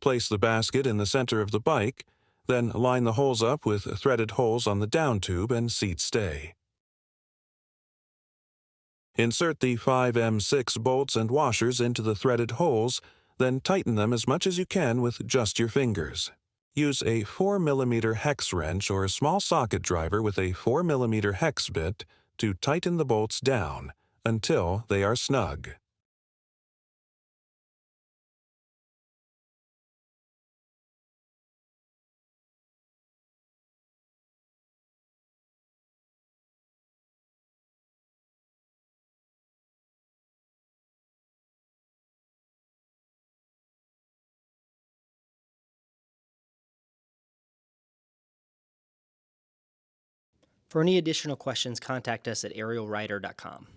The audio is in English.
Place the basket in the center of the bike, then line the holes up with threaded holes on the down tube and seat stay. Insert the 5M6 bolts and washers into the threaded holes, then tighten them as much as you can with just your fingers. Use a 4mm hex wrench or a small socket driver with a 4mm hex bit to tighten the bolts down until they are snug. For any additional questions, contact us at arielrider.com.